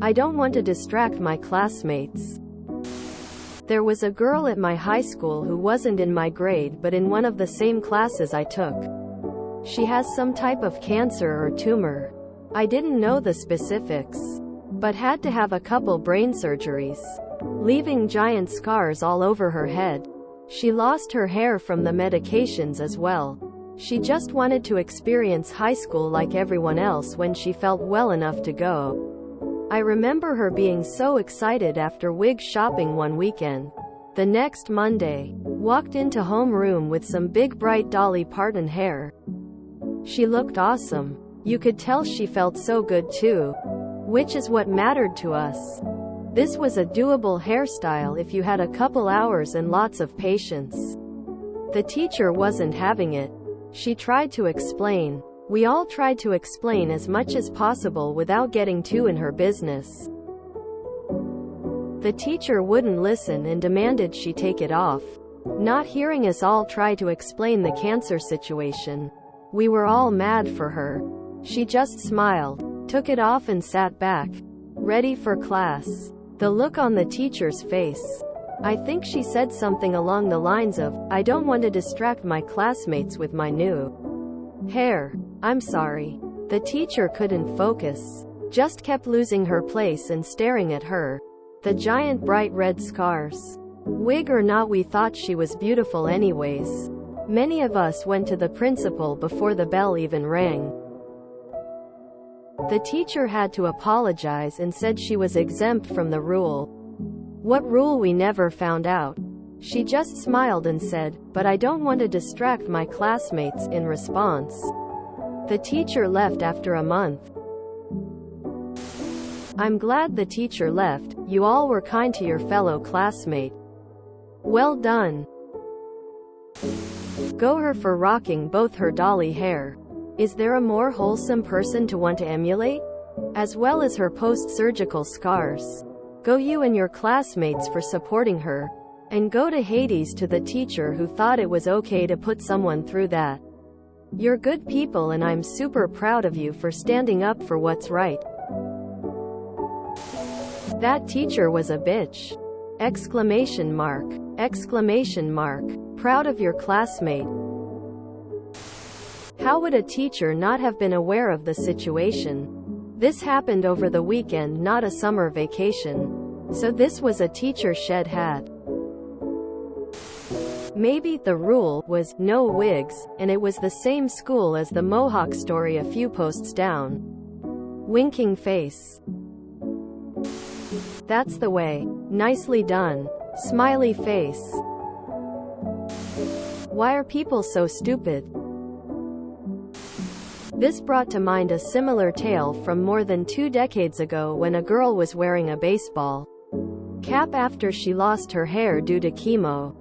I don't want to distract my classmates. There was a girl at my high school who wasn't in my grade but in one of the same classes I took. She has some type of cancer or tumor. I didn't know the specifics, but had to have a couple brain surgeries, leaving giant scars all over her head. She lost her hair from the medications as well. She just wanted to experience high school like everyone else when she felt well enough to go. I remember her being so excited after wig shopping one weekend. The next Monday, walked into homeroom with some big bright Dolly Parton hair. She looked awesome. You could tell she felt so good too, which is what mattered to us. This was a doable hairstyle if you had a couple hours and lots of patience. The teacher wasn't having it. She tried to explain. We all tried to explain as much as possible without getting too in her business. The teacher wouldn't listen and demanded she take it off. Not hearing us all try to explain the cancer situation, we were all mad for her. She just smiled, took it off and sat back, ready for class. The look on the teacher's face. I think she said something along the lines of, "I don't want to distract my classmates with my new hair. I'm sorry." The teacher couldn't focus, just kept losing her place and staring at her. The giant bright red scars. Wig or not, we thought she was beautiful anyways. Many of us went to the principal before the bell even rang. The teacher had to apologize and said she was exempt from the rule. What rule, we never found out. She just smiled and said, "But I don't want to distract my classmates," in response. The teacher left after a month. I'm glad the teacher left. You all were kind to your fellow classmate. Well done. Go her for rocking both her Dolly hair. Is there a more wholesome person to want to emulate? As well as her post-surgical scars. Go you and your classmates for supporting her. And go to Hades to the teacher who thought it was okay to put someone through that. You're good people and I'm super proud of you for standing up for what's right. That teacher was a bitch! Exclamation mark. Exclamation mark. Proud of your classmate. How would a teacher not have been aware of the situation? This happened over the weekend, not a summer vacation. So this was a teacher shed hat. Maybe the rule was no wigs, and it was the same school as the Mohawk story a few posts down. Winking face. That's the way. Nicely done. Smiley face. Why are people so stupid? This brought to mind a similar tale from more than 2 decades ago when a girl was wearing a baseball cap after she lost her hair due to chemo.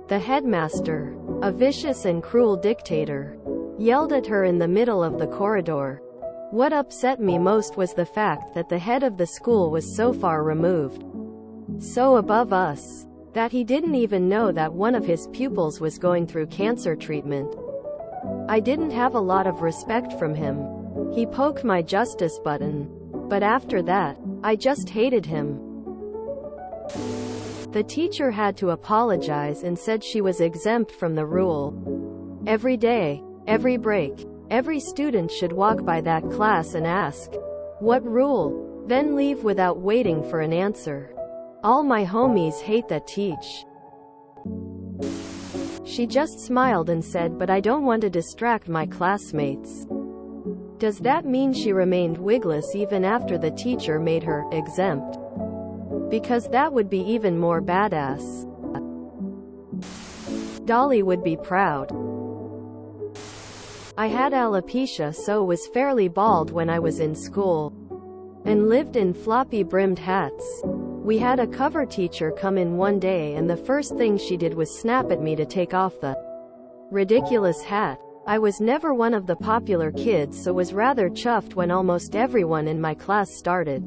The headmaster, a vicious and cruel dictator, yelled at her in the middle of the corridor. What upset me most was the fact that the head of the school was so far removed, so above us, that he didn't even know that one of his pupils was going through cancer treatment. I didn't have a lot of respect from him. He poked my justice button. But after that, I just hated him. The teacher had to apologize and said she was exempt from the rule. Every day, every break, every student should walk by that class and ask, "What rule?" Then leave without waiting for an answer. All my homies hate that teach. She just smiled and said, "But I don't want to distract my classmates." Does that mean she remained wigless even after the teacher made her exempt? Because that would be even more badass. Dolly would be proud. I had alopecia, so was fairly bald when I was in school, and lived in floppy brimmed hats. We had a cover teacher come in one day and the first thing she did was snap at me to take off the ridiculous hat. I was never one of the popular kids, so was rather chuffed when almost everyone in my class started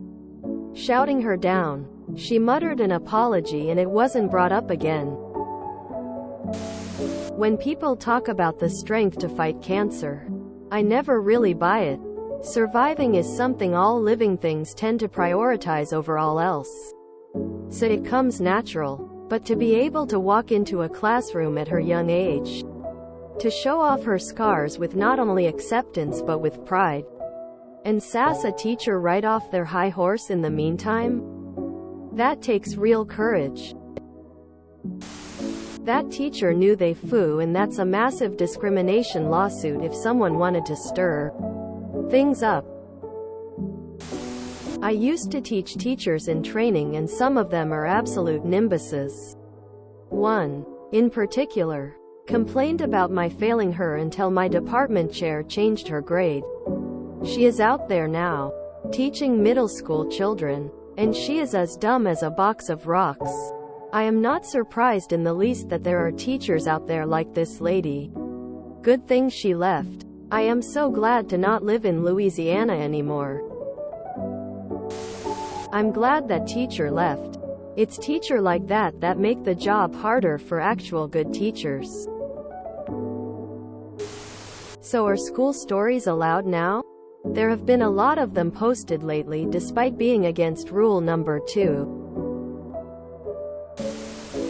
shouting her down. She muttered an apology and it wasn't brought up again. When people talk about the strength to fight cancer, I never really buy it. Surviving is something all living things tend to prioritize over all else. So it comes natural. But to be able to walk into a classroom at her young age, to show off her scars with not only acceptance but with pride, and sass a teacher right off their high horse in the meantime, that takes real courage. That teacher knew they foo, and that's a massive discrimination lawsuit if someone wanted to stir things up. I used to teach teachers in training, and some of them are absolute nimbuses. One, in particular, complained about my failing her until my department chair changed her grade. She is out there now, teaching middle school children, and she is as dumb as a box of rocks. I am not surprised in the least that there are teachers out there like this lady. Good thing she left. I am so glad to not live in Louisiana anymore. I'm glad that teacher left. It's teacher like that that make the job harder for actual good teachers. So are school stories allowed now? There have been a lot of them posted lately despite being against rule number 2.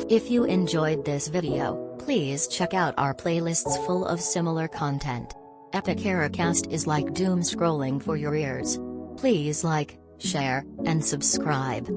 If you enjoyed this video, please check out our playlists full of similar content. Epic Ericast is like doom scrolling for your ears. Please like, share, and subscribe.